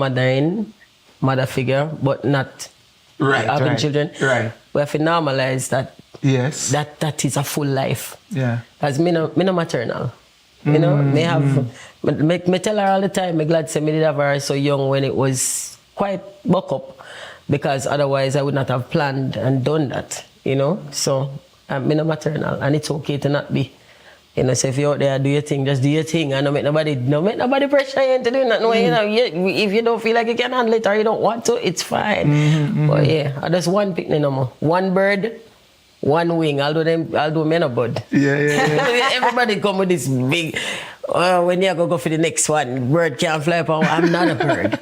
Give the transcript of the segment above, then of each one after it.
mother figure, but not having children. Right. We have to normalize that. Yes. That is a full life. Yeah. As me no maternal. You know, me tell her all the time, me glad say me did have her so young when it was quite buck up, because otherwise I would not have planned and done that, you know. So me no maternal, and it's okay to not be. You know, so if you're out there, do your thing, just do your thing, and don't make nobody pressure you into doing that. No, you know, if you don't feel like you can handle it or you don't want to, it's fine. But yeah, I just one picnic no more. One bird, one wing. I'll do men a bud. Yeah. Everybody come with this big. When you go for the next one, bird can't fly up. I'm not a bird.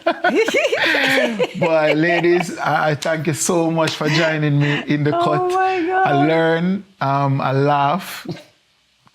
Boy, ladies, I thank you so much for joining me in the cut. Oh my God. I learn, I laugh.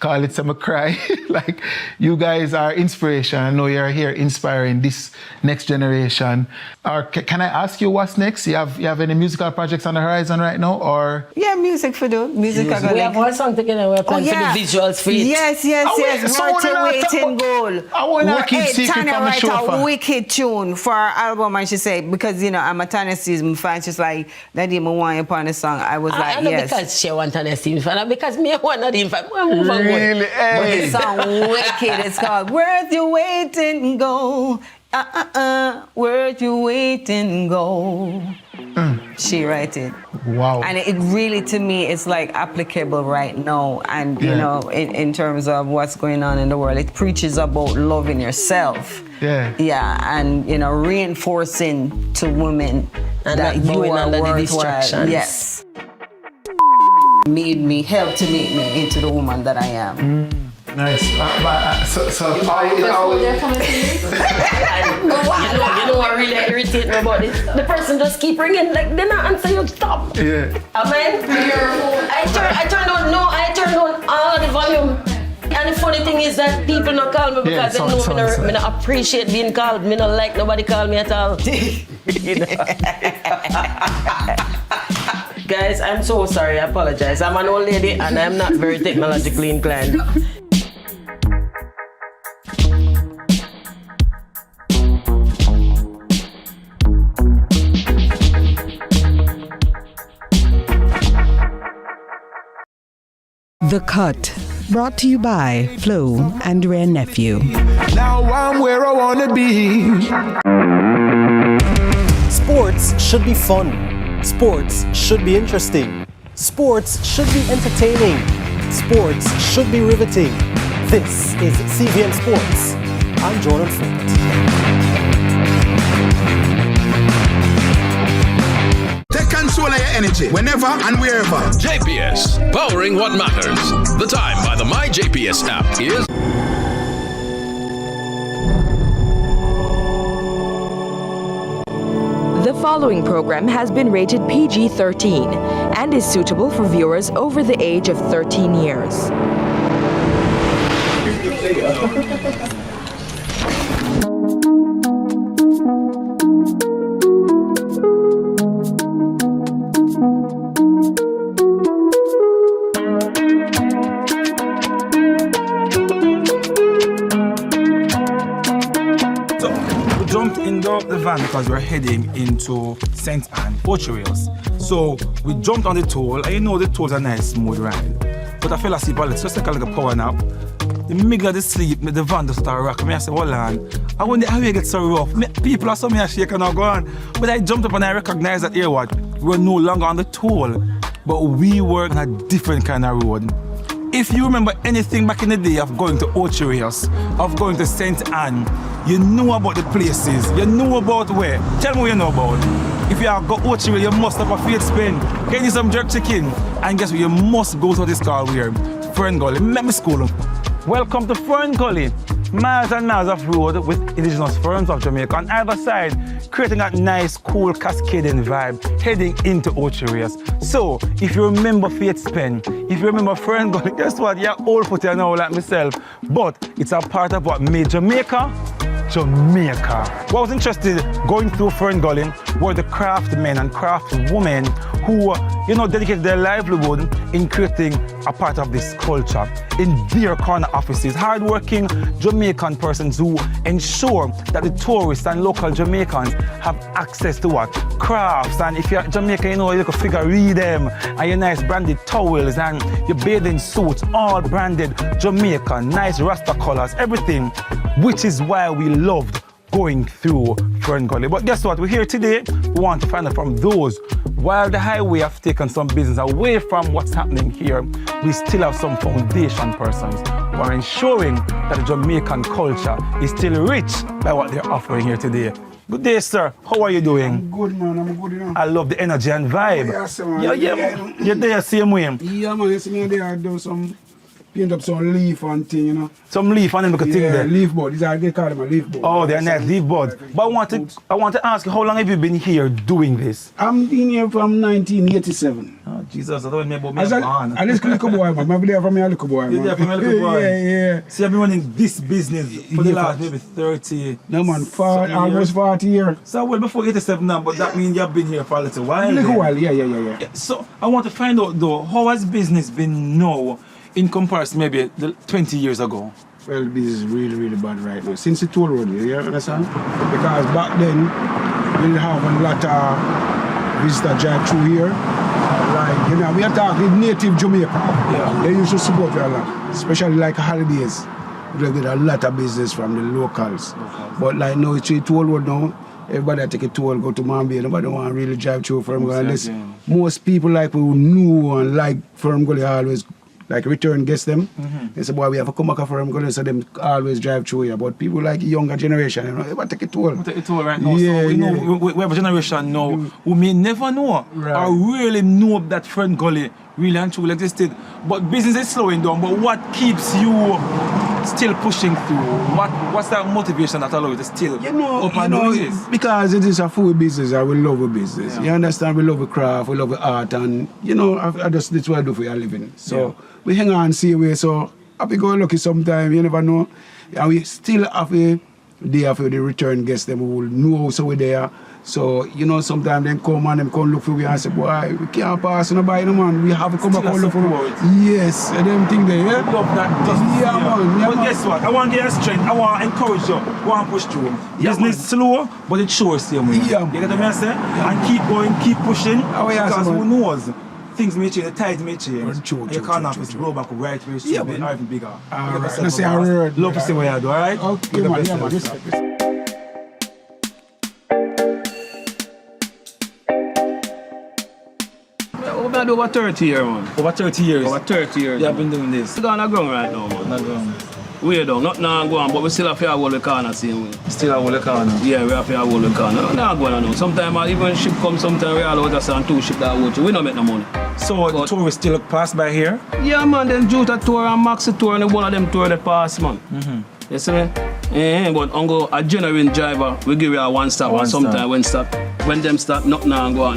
Call it some cry. Like, you guys are inspiration. I know you're here inspiring this next generation. Or can I ask you what's next? You have any musical projects on the horizon right now, or? Yeah, music for do. Music. We have one song together. We're planning for the visuals for it. Yes. Worth waiting goal. I want to keep secret Tanya from the write show. a wicked tune for our album, and she said, because you know I'm a Tanya season fan. She's like, Daddy, I want you upon the song. I was like, know yes. Because she want Tanya season fan, because me want not in fan. Really? But the song wicked. It's called Worth You Waiting Go. Worth You Waiting Go. She write it. Wow. And it really, to me, it's like applicable right now. And, you know, in terms of what's going on in the world, it preaches about loving yourself. Yeah, and, you know, reinforcing to women and that you are worthwhile. Yes. Helped to make me into the woman that I am. Nice. So They're coming to you. You know what really irritates me about this? The person just keep ringing, like they not answer you. Stop. Yeah. Amen. I turned on all the volume. And the funny thing is that people not call me because they know me not appreciate being called. Me not like nobody call me at all. You know? Guys, I'm so sorry. I apologize. I'm an old lady and I'm not very technologically inclined. The Cut, brought to you by Flo and Rare Nephew. Now I'm where I wanna be. Sports should be fun. Sports should be interesting. Sports should be entertaining. Sports should be riveting. This is CVM Sports. I'm Jordan Ford. Take control of your energy whenever and wherever. JPS, powering what matters. The time by the My JPS app is... The following program has been rated PG-13 and is suitable for viewers over the age of 13 years. The van because we're heading into St. Anne, Ocho-Rios. So we jumped on the toll, and you know the toll's a nice smooth ride. But I fell asleep, let's just take a little power nap. In the middle of the sleep, the van just started rocking me. I said, hold on. I wonder how you get so rough. People are so me shaking and go on. But I jumped up and I recognized that here what? We were no longer on the toll, but we were on a different kind of road. If you remember anything back in the day of going to Ocho-Rios, of going to St. Anne, you know about the places, you know about where. Tell me what you know about. If you have got Ocho-Rios, you must have a faith spin, get you some jerk chicken, and guess what, you must go to this car where? Friendgolly, let me school them. Welcome to Friendgolly, miles and miles of road with indigenous firms of Jamaica on either side, creating a nice, cool, cascading vibe heading into Ocho-Rios. So, if you remember Faith Pen, if you remember Friendgolly, guess what? You're old for it now like myself. But it's a part of what made Jamaica. What was interested going through Friendgolly were the craft men and craft women who, dedicated their livelihood in creating a part of this culture in their corner offices. Hardworking Jamaican persons who ensure that the tourists and local Jamaicans have access to what? Crafts. And if you're Jamaican, you can figure read them, and your nice branded towels and your bathing suits, all branded Jamaican, nice Rasta colors, everything, which is why we loved going through Friendgolly. But guess what? We're here today. We want to find out from those. While the highway have taken some business away from what's happening here, we still have some foundation persons who are ensuring that the Jamaican culture is still rich by what they're offering here today. Good day, sir. How are you doing? I'm good, man. I'm good, I love the energy and vibe. Yes, man. Yeah. You're there same way. Yeah, man. You see me there, I do some paint up some leaf and thing, Some leaf and then look at thing there. Leaf board. These are they call them a leaf board. Oh, they're nice leaf boards. But I want to ask you, how long have you been here doing this? I'm been here from 1987. Oh, Jesus, I don't remember me. I just little boy, man. I'm there from a little boy, man. You're there from a little boy? Yeah. So you've been running this business for the last maybe 30... No, man, almost 40 years. So, well, before 87 now, but that means you've been here for a little while. A little while, yeah. So, I want to find out, though, how has business been now in comparison maybe 20 years ago? Well, business is really, really bad right now. Since the toll road, you understand? Because back then, we didn't have a lot of visitor drive through here. Like, we are talking native Jamaica. Yeah. They used to support you a lot, especially like holidays. We get a lot of business from the locals. But like now, it's a toll road now. Everybody take a toll, go to Mambay. Nobody want to really drive through Friendgolly. Unless most people like who know and like Friendgolly always like return guests them. They say, boy, we have to come back for Friendgolly, so them always drive through here. But people like younger generation, everybody take a toll. Take a toll right now. So we have a generation now who may never know or really know that Friendgolly really and truly existed. But business is slowing down. But what keeps you still pushing through? What's that motivation that allows you to still open business? Because it is a food business and we love a business. You understand? We love the craft, we love the art, and I just that's what I do for a living. So we hang on, see way. So happy go lucky sometime, you never know. And we still have a day after the return guests, them who will know so we're there. So, sometimes they come and them come look for me and say, boy, we can't pass nobody, man. We have to come back and look for me. Yes, and them thing there, yeah? Love that. Man. But guess what? I want to give you strength. I want to encourage you. I want to push through. Business slow, but it sure same way. Yeah, you get what I say? And keep going, keep pushing. Because who knows? Things may change, the tides may change. You can't have to blow back right where it's even bigger. All right. Let's say I heard. Love to see what you do, all right? Okay, man. Yeah, man. I've been over 30 years, man. Over 30 years? Over 30 years. You have been doing this? We're on the ground right now, man. On the ground. We're down, not now going, but we still have to hold the corner same way. Still have hold the corner? Yeah, we have to hold the corner. Not going now. Sometimes even ship come, sometimes we all out of sand, 2 ship that watch. We don't make no money. So the tourists still pass by here? Yeah, man. Then Juta tour and Maxi tour and one of them tour they pass, man. You see me? But a genuine driver, we give you a one stop and sometimes when them stop, nothing and go on,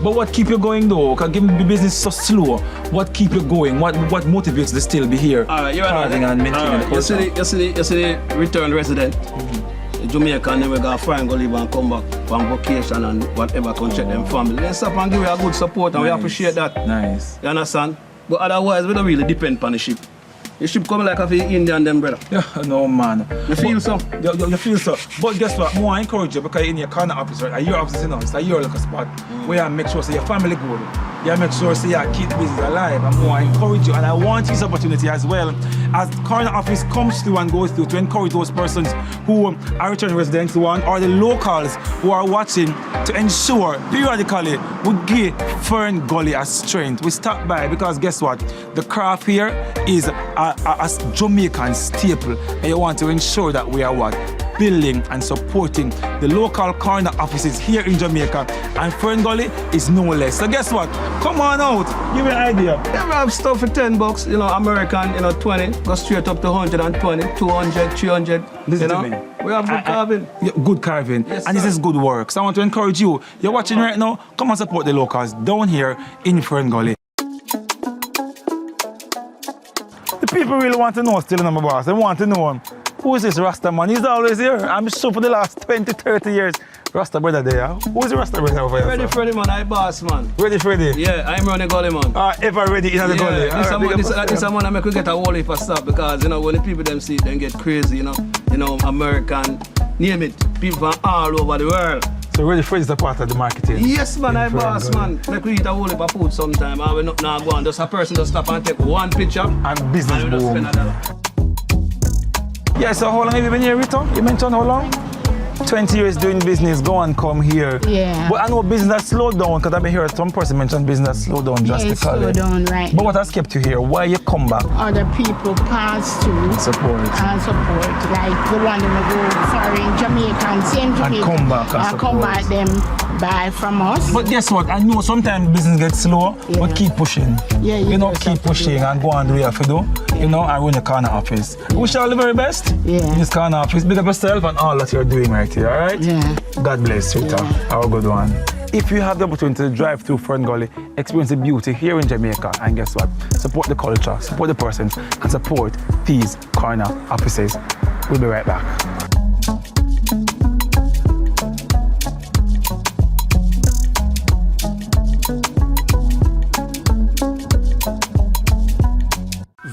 But what keep you going though? Because given the business so slow, what keep you going? What motivates you to still be here? Alright, you're right. You see the return resident. Jamaican never got Friendgolly and come back from vacation and whatever, come check them family. They stop and give you a good support and we appreciate that. Nice. You understand? But otherwise, we don't really depend on the ship. The ship come like a few Indian them, brother. Yeah, no, man. You feel so? You feel so. But guess what? More I encourage you because in your corner office, right? Your office, it's like your little spot where you make sure your family good. You make sure you keep the business alive. And more I encourage you, and I want this opportunity as well, as the corner office comes through and goes through, to encourage those persons who are returning residents or the locals who are watching, to ensure periodically we give Friendgolly a strength. We stop by because guess what? The craft here is a Jamaican staple, and you want to ensure that we are what? Building and supporting the local corner offices here in Jamaica, and Friendgolly is no less. So guess what? Come on out, give me an idea. Yeah, we have stuff for $10, American, 20, go straight up to 120, 200, 300. This is we have good carving. Good carving, yes, and this is good work. So I want to encourage you. You're watching right now. Come and support the locals down here in Friendgolly. The people really want to know still, my boss. They want to know Who is this Rasta man? He's always here. I'm sure for the last 20, 30 years. Rasta brother there. Who's the Rasta brother over here? Ready Freddy man, I boss man. Ready Freddy? Yeah, I'm running gully man. Ever ready in the gully. This man I make we get a whole heap of stuff because when the people them see it, they get crazy, you know, American, name it, people from all over the world. So Ready Freddy is a part of the marketing? Yes man, I boss man. Make we eat a whole heap of food sometime. I will not now go on. Just a person just stop and take one picture. And business and boom. Spend $1. Yeah, so how long have you been here, Rita? You mentioned how long? 20 years doing business, go and come here. Yeah. But I know business slowed down because I've been here. Some person mentioned business slowed down drastically. Slowed down, right. But what has kept you here? Why you come back? Other people pass through. Support. And support. Like the one in the go foreign Jamaican, same Jamaican. And come back and come back them buy from us. But guess what? I know sometimes business gets slow, but keep pushing. Yeah, you know, keep pushing and go and do what you have to do. You know, and run the corner office. Wish you all the very best. Yeah. In this corner office. Big up yourself and all that you're doing right here, alright? Yeah. God bless you, Rita. Have a good one. If you have the opportunity to drive through Friendgolly, experience the beauty here in Jamaica, and guess what? Support the culture, support the person, and support these corner offices. We'll be right back.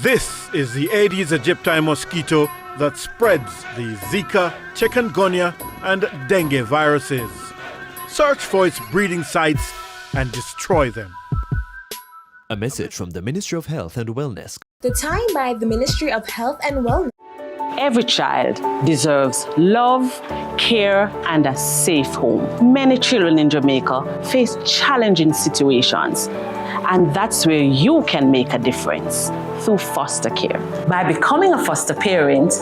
This is the Aedes aegypti mosquito that spreads the Zika, chikungunya, and dengue viruses. Search for its breeding sites and destroy them. A message from the Ministry of Health and Wellness. The Time by the Ministry of Health and Wellness. Every child deserves love, care, and a safe home. Many children in Jamaica face challenging situations, and that's where you can make a difference through foster care. By becoming a foster parent,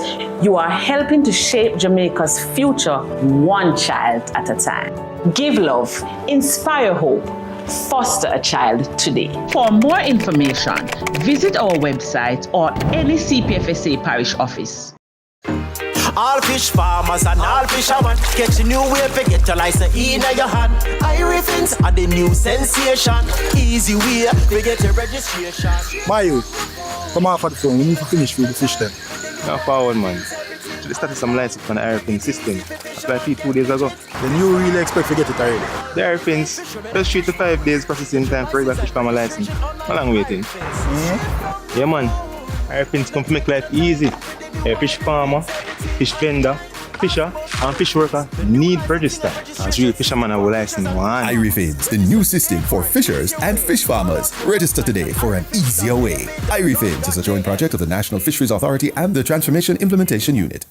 you are helping to shape Jamaica's future one child at a time. Give love, inspire hope, foster a child today. For more information, visit our website or any CPFSA parish office. All fish farmers and all fishermen get a new way to get your license in your hand. Irifins are the new sensation. Easy way to get your registration. My youth, come off at the phone. We need to finish with the fish then. Not forward, man. They started some license from the Irifins system. Applied 2 days ago. Then you really expect to get it already? The Irifins, just 3 to 5 days processing time for regular fish farmer license. How long waiting? Yeah, man. Irifins come to make life easy. A fish farmer, fish vendor, fisher, and fish worker need to register. As real fisherman have a license. Irifins, the new system for fishers and fish farmers. Register today for an easier way. Irifins is a joint project of the National Fisheries Authority and the Transformation Implementation Unit.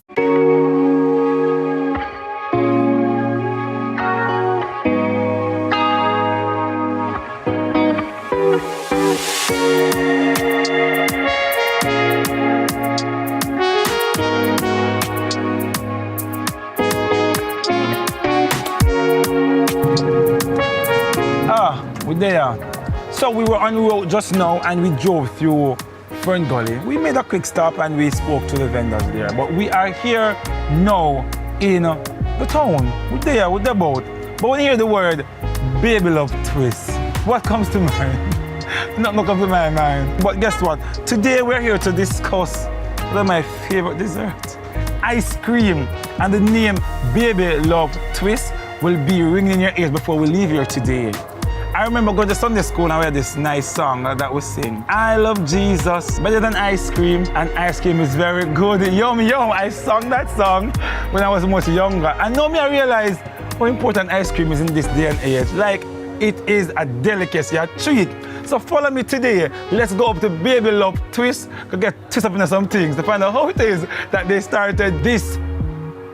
There. So we were on road just now and we drove through Friendgolly. We made a quick stop and we spoke to the vendors there. But we are here now in the town. We're there with the boat. But when you hear the word baby love twist, what comes to mind? Nothing comes to my mind. But guess what? Today we're here to discuss one of my favorite desserts, ice cream. And the name Baby Love Twist will be ringing in your ears before we leave here today. I remember going to Sunday school and we had this nice song that we sing. I love Jesus better than ice cream, and ice cream is very good. Yum, yum. I sang that song when I was much younger. And now I realize how important ice cream is in this day and age. Like, it is a delicacy, a treat. So follow me today. Let's go up to Baby Love Twist, go get twisted up into some things to find out how it is that they started this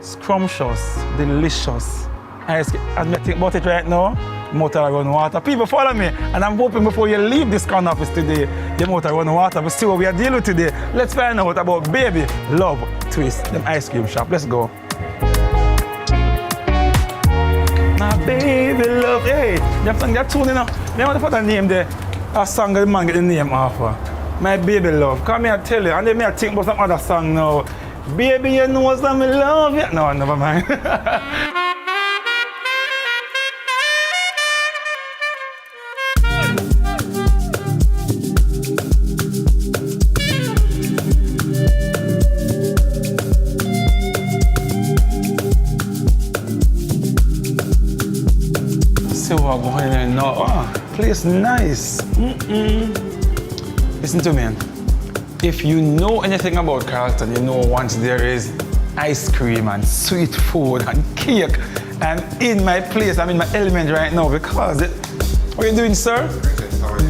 scrumptious, delicious ice cream. As I think about it right now, motor run water. People follow me, and I'm hoping before you leave this corner office today, your motor run water. But see what we are dealing with today. Let's find out about Baby Love Twist, them ice cream shop. Let's go. My baby love, hey, you sung that tune, you know. I want to put a name there. A song the man get the name off. My baby love. Come here, tell you, and then I think about some other song now. Baby, you know some love you. No, never mind. see what going on now. Oh, place nice. Listen to me. If you know anything about Carlton, you know once there is ice cream and sweet food and cake. And in my place, I'm in my element right now because what are you doing, sir?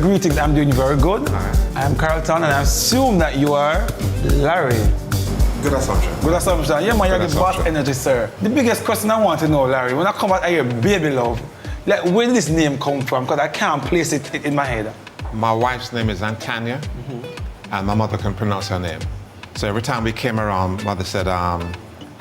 Greetings, I'm doing very good. I'm Carlton and I assume that you are Larry. Good assumption. Good assumption. Yeah, man, you're the boss energy, sir. The biggest question I want to know, Larry, when I come out here, baby love, like where did this name come from? Because I can't place it in my head. My wife's name is Aunt Tanya, and my mother couldn't pronounce her name. So every time we came around, mother said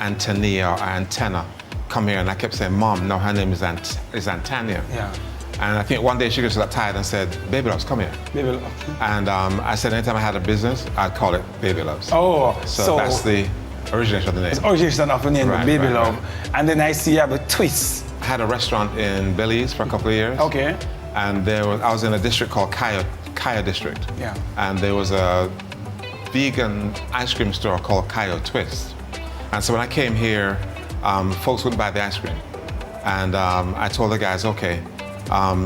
Antonia or Antenna, come here, and I kept saying, Mom, no, her name is Aunt Tanya. Yeah. And I think one day she just got tired and said, Baby Loves, come here. Baby Loves. And I said anytime I had a business, I'd call it Baby Loves. Oh, so that's the origination of the name. It's origination of the name, Right, Baby right, Love. right. And then I see you have a twist. I had a restaurant in Belize for a couple of years. Okay. And I was in a district called Kaya District. Yeah. And there was a vegan ice cream store called Kaya Twist. And so when I came here, folks wouldn't buy the ice cream. And I told the guys, okay,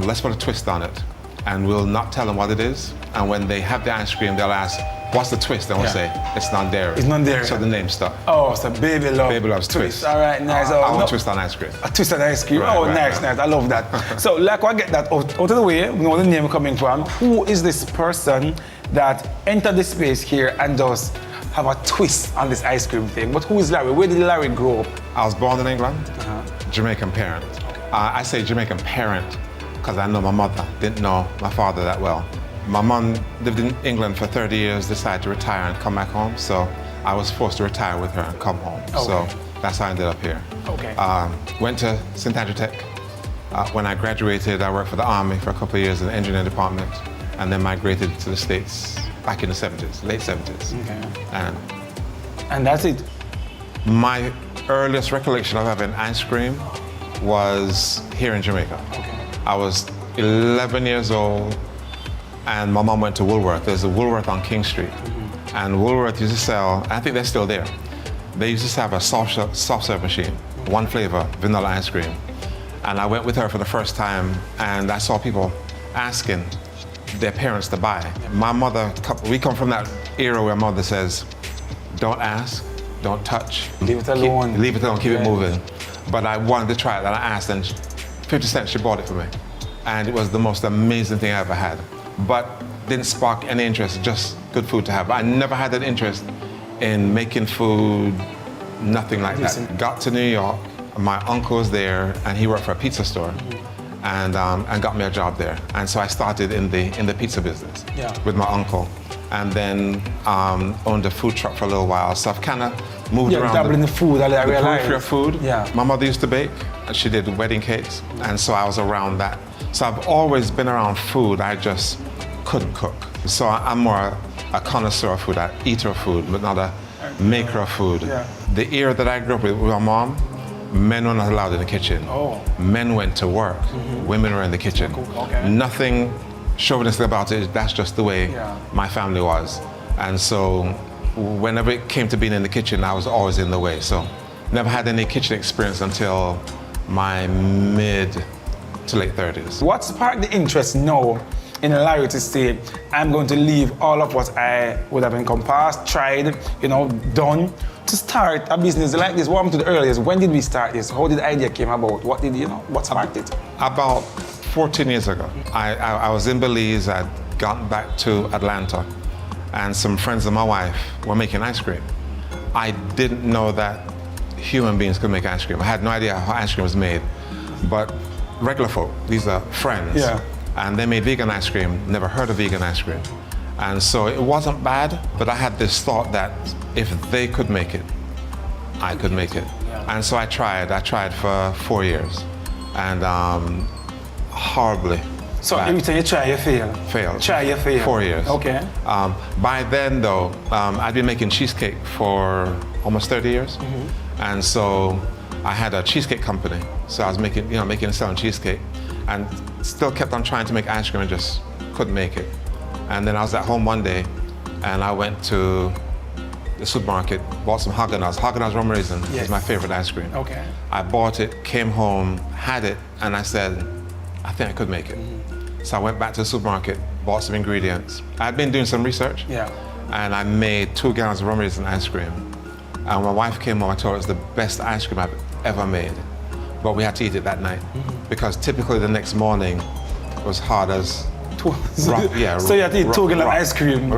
let's put a twist on it. And we'll not tell them what it is. And when they have the ice cream, they'll ask, what's the twist? And we'll say, it's non-dairy. It's non-dairy. So the name stuck. Oh, so Baby Love. Baby Loves Twist. All right, nice. I want twist on ice cream. A twist on ice cream. Right, oh, right, nice, right. nice. I love that. So, like, I get that out of the way. We know where the name coming from. Who is this person that entered the space here and does have a twist on this ice cream thing? But who is Larry? Where did Larry grow up? I was born in England, Jamaican parent. I say Jamaican parent because I know my mother, didn't know my father that well. My mom lived in England for 30 years, decided to retire and come back home, so I was forced to retire with her and come home. Okay. So that's how I ended up here. Okay. Went to St. Andrew Tech. When I graduated, I worked for the Army for a couple of years in the engineering department, and then migrated to the States back in the 70s, late 70s. Okay. And that's it? My earliest recollection of having ice cream was here in Jamaica. Okay. I was 11 years old, and my mom went to Woolworth. There's a Woolworth on King Street. And Woolworth used to sell, I think they're still there, they used to have a soft serve machine, one flavor, vanilla ice cream. And I went with her for the first time, and I saw people asking their parents to buy. My mother, we come from that era where mother says, don't ask, don't touch. Leave it alone. Leave it alone, keep it moving. But I wanted to try it, and I asked, and 50 cents, she bought it for me. And it was the most amazing thing I ever had. But didn't spark any interest, just good food to have. I never had an interest in making food, nothing like that. Got to New York, my uncle was there, and he worked for a pizza store, and got me a job there. And so I started in the pizza business with my uncle, and then owned a food truck for a little while. So I've kind of moved around. Dabbling in food, I realized. The periphery of food. Yeah. My mother used to bake, and she did wedding cakes, and so I was around that. So I've always been around food, I just couldn't cook. So I'm more a connoisseur of food, an eater of food, but not a maker of food. Yeah. The era that I grew up with my mom, men were not allowed in the kitchen. Oh. Men went to work, women were in the kitchen. Okay. Nothing chauvinistic about it, that's just the way my family was. And so whenever it came to being in the kitchen, I was always in the way. So never had any kitchen experience until my mid to late 30s. What sparked the interest now in Larry to say, I'm going to leave all of what I would have encompassed, tried, done, to start a business like this? What happened to the earliest? When did we start this? How did the idea came about? What sparked it? About 14 years ago, I was in Belize. I'd gotten back to Atlanta, and some friends of my wife were making ice cream. I didn't know that human beings could make ice cream. I had no idea how ice cream was made, but regular folk, these are friends, and they made vegan ice cream, never heard of vegan ice cream. And so it wasn't bad, but I had this thought that if they could make it, I could make it. And so I tried for 4 years, and horribly. So every time you try, you fail? Failed. Try, you fail? 4 years. Okay. By then though, I'd been making cheesecake for almost 30 years. And so I had a cheesecake company. So I was making and selling cheesecake, and still kept on trying to make ice cream and just couldn't make it. And then I was at home one day, and I went to the supermarket, bought some Häagen-Dazs. Häagen-Dazs rum raisin is my favorite ice cream. Okay. I bought it, came home, had it, and I said, I think I could make it. So I went back to the supermarket, bought some ingredients. I'd been doing some research. Yeah. And I made 2 gallons of rum raisin ice cream. And when my wife came home, I told her it was the best ice cream I've ever made. But we had to eat it that night because typically the next morning was hard as So you had to eat 2 gallons of ice cream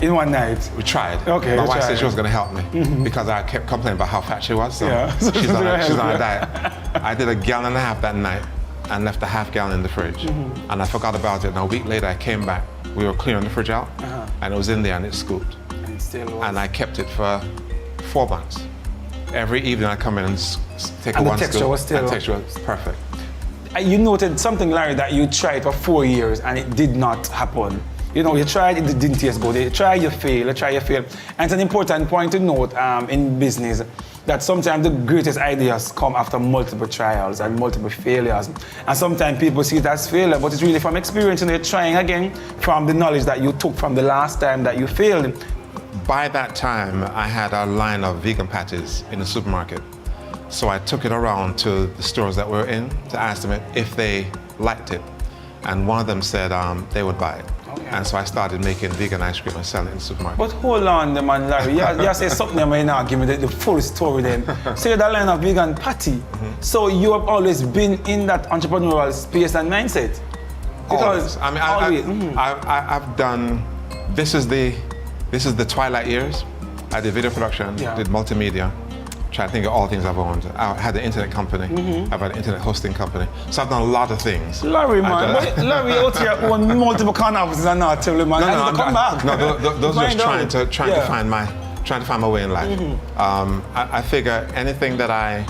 in one night? We tried. Okay. My wife said she was going to help me because I kept complaining about how fat she was. So she's on a diet. I did 1.5 gallons that night and left a ½ gallon in the fridge. And I forgot about it. And a week later, I came back. We were clearing the fridge out, and it was in there, and it scooped. And it still was. And I kept it for 4 months. Every evening, I come in and take and one the texture scoop. was still... And the texture was perfect. You noted something, Larry, that you tried for 4 years, and it did not happen. You know, you tried, it didn't taste good. You try, you fail. You try, you fail. And it's an important point to note in business that sometimes the greatest ideas come after multiple trials and multiple failures. And sometimes people see it as failure, but it's really from experience, and you're trying again from the knowledge that you took from the last time that you failed. By that time, I had a line of vegan patties in the supermarket. So I took it around to the stores that we're in to ask them if they liked it. And one of them said they would buy it. Okay. And so I started making vegan ice cream and selling it in the supermarket. But hold on, man, Larry. You say something that may not give me the full story then. So you're that line of vegan patty. So you have always been in that entrepreneurial space and mindset? Because I've done, this is the twilight years. I did video production, did multimedia. Try to think of all the things I've owned. I had an internet company. I've had an internet hosting company. So I've done a lot of things. Larry, man. Larry out here own multiple canals and not tell him, man. Come back. No, those are just trying to find my way in life. I figure anything that I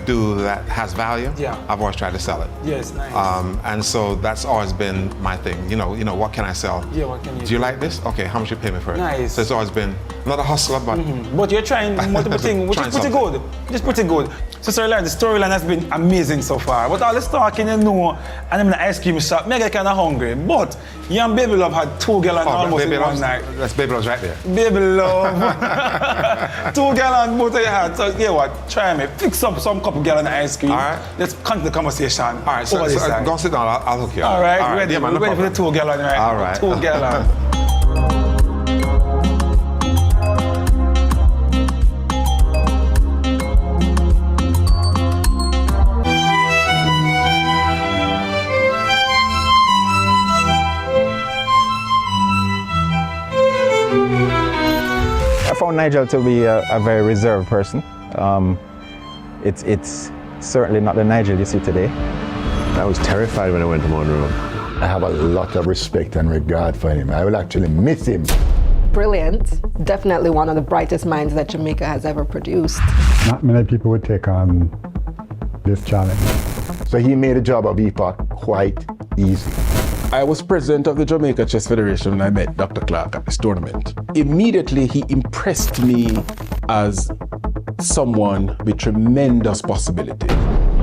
do that has value, I've always tried to sell it. Yes, nice. And so that's always been my thing. You know, what can I sell? Yeah, what can you do? You like this? Okay, how much you pay me for it? Nice. So it's always been not a hustler, but but you're trying multiple things, which is pretty good. It's pretty good. So sorry, the storyline has been amazing so far. But all this talking, and I'm in the ice cream shop, mega kind of hungry. But you and Baby Love had 2 gallons almost in one night. That's Baby Love's right there. Baby Love. 2 gallons both of you had. So yeah, what? Try me. Fix up some couple gallons of ice cream. All right. Let's continue the conversation. All right. So go sit down. I'll hook you up. All right. Ready. Yeah, man, ready for the 2 gallons, right? All right. 2 gallons. I found Nigel to be a very reserved person. It's certainly not the Nigel you see today. I was terrified when I went to Monroe. I have a lot of respect and regard for him. I will actually miss him. Brilliant. Definitely one of the brightest minds that Jamaica has ever produced. Not many people would take on this challenge. So he made the job of EPOC quite easy. I was president of the Jamaica Chess Federation when I met Dr. Clark at this tournament. Immediately, he impressed me as someone with tremendous possibility.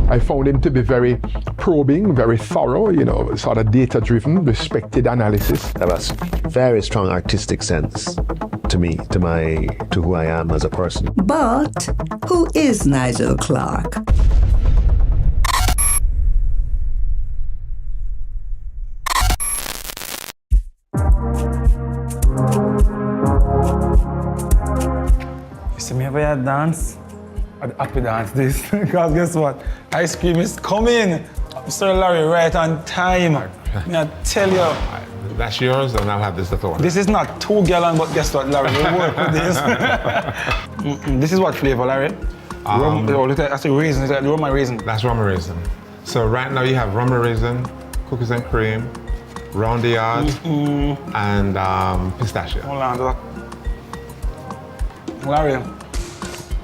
I found him to be very probing, very thorough, sort of data-driven, respected analysis. That has very strong artistic sense to me, to who I am as a person. But who is Nigel Clark? See me ever had dance? I'd happy dance this. Because guess what? Ice cream is coming. Mr. Larry, right on time. May I tell you. That's yours, and I'll have this little one. This is not 2 gallons, but guess what, Larry? We'll work with this. This is what flavor, Larry? That's a raisin. Is that rum and raisin? That's rum and raisin. So right now you have rum and raisin, cookies and cream, roundy yard, and pistachio. Hold on. Larry,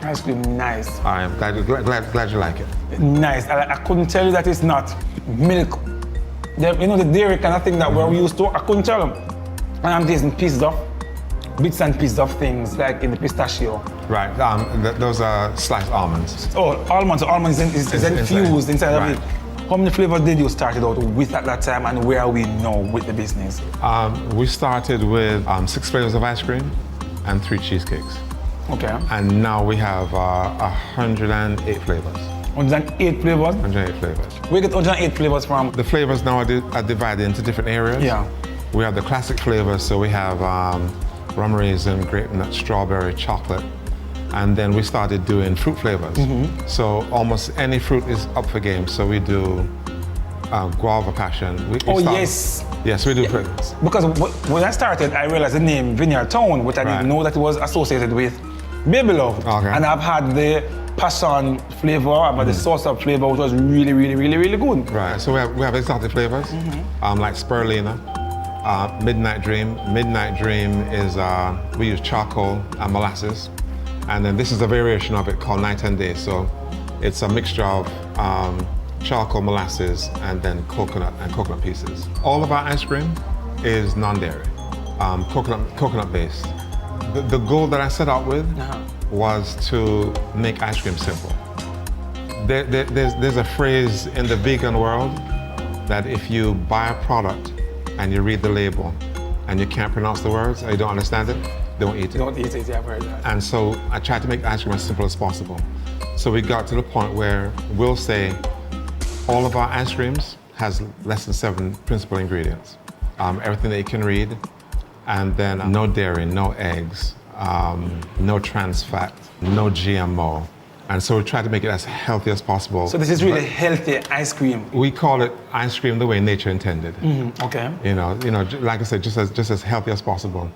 ice cream, nice. I'm glad you like it. Nice. I couldn't tell you that it's not milk. The dairy kind of thing that we're used to, I couldn't tell them. And I'm tasting bits and pieces of things like in the pistachio. Right, those are sliced almonds. Oh, almonds. Almonds is infused inside of it. How many flavors did you start out with at that time, and where are we now with the business? We started with 6 flavors of ice cream and 3 cheesecakes. Okay. And now we have 108 flavors. 108 flavors? 108 flavors. Where you get 108 flavors from? The flavors now are divided into different areas. Yeah. We have the classic flavors, so we have rum raisin, grape nut, strawberry, chocolate. And then we started doing fruit flavors. So almost any fruit is up for game. So we do guava passion. Yes. Yes, we do. Yeah. Because when I started, I realized the name Vineyard Town, which I didn't know that it was associated with Baby Love. Okay. And I've had the passion flavor, I've had the sauce up flavor, which was really, really, really, really good. Right, so we have exotic flavors, like spirulina, Midnight Dream. Midnight Dream is, we use charcoal and molasses. And then this is a variation of it called Night and Day. So it's a mixture of charcoal, molasses, and then coconut pieces. All of our ice cream is non-dairy, coconut based. The goal that I set out with was to make ice cream simple. There's a phrase in the vegan world that if you buy a product and you read the label and you can't pronounce the words or you don't understand it, don't eat it. Don't eat it, yeah, I've heard that. And so I tried to make ice cream as simple as possible. So we got to the point where we'll say all of our ice creams has less than 7 principal ingredients. Everything that you can read, and then no dairy, no eggs, no trans fat, no GMO. And so we try to make it as healthy as possible. So this is really healthy ice cream. We call it ice cream the way nature intended. Okay. You know, like I said, just as healthy as possible,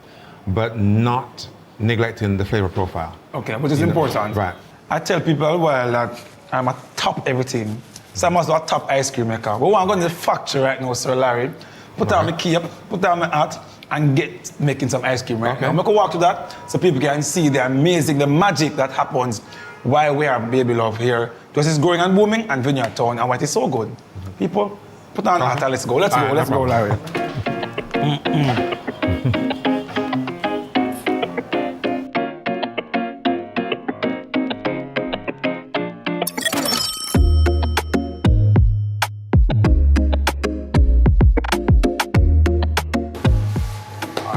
but not neglecting the flavor profile. Okay, which is important. Right. I tell people, well, that I'm a top everything. So I must do a top ice cream maker. But when I go to the factory right now, Sir Larry, put down my key up, put down my hat, and get making some ice cream right now. I'm gonna walk to that so people can see the magic that happens while we are Baby Love here. Because it's growing and booming and Vineyard Town, and what is so good. People, put on the hat and let's go. Let's go, Larry.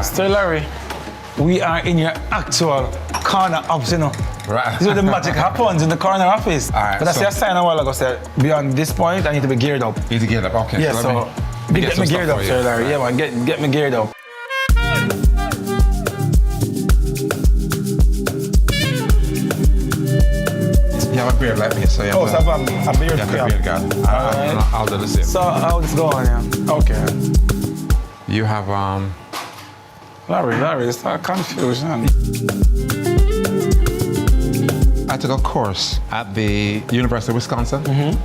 So Larry, we are in your actual corner office, you know. Right. This is where the magic happens, in the corner office. All right, but I see a sign a while ago said, beyond this point, I need to be geared up. You need to gear up, okay. Yeah, so get me geared up, Sir Larry. Yeah, man, get me geared up. You have a beard like me, so you have so I have a beard. You have a beard guard. I'll do the same. So how this going, yeah? Okay. You have, Larry, it's a confusion. I took a course at the University of Wisconsin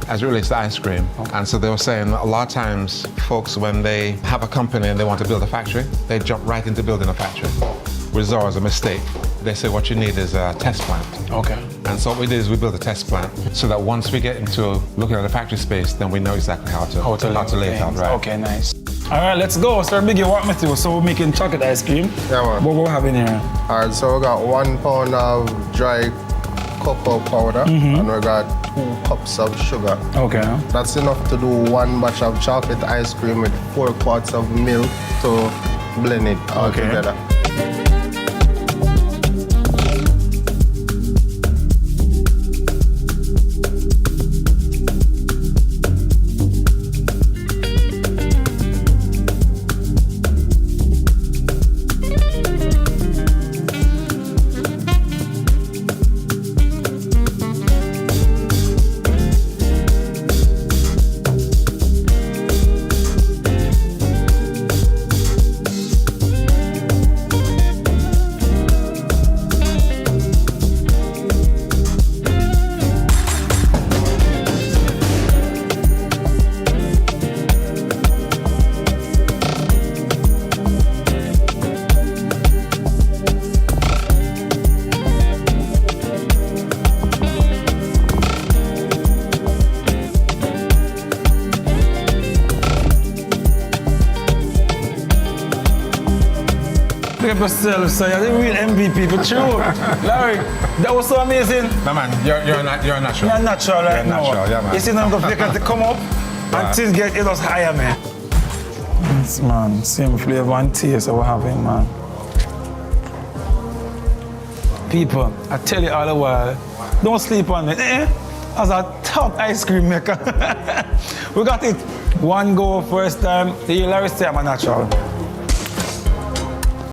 as it relates to ice cream. And so they were saying a lot of times folks, when they have a company and they want to build a factory, they jump right into building a factory, which is always a mistake. They say what you need is a test plant. Okay. And so what we did is we built a test plant so that once we get into looking at a factory space, then we know exactly how to lay it out, right? Okay, nice. All right, let's go. Sir Biggie, walk me through. So we're making chocolate ice cream. Yeah, man. What we have in here? All right, so we got 1 pound of dry cocoa powder and we got 2 cups of sugar. Okay. That's enough to do 1 batch of chocolate ice cream with 4 quarts of milk to blend it all together. Yourself, so you're the real MVP for true. Larry, that was so amazing. No man, you're a natural. You're natural right now. Natural, yeah, man. You see them go to come up and things get it was higher, man. Yes, man, same flavor and taste that we're having, man. People, I tell you all the while, don't sleep on me. As a top ice cream maker. We got it. One go, first time. The Larry say I'm a natural.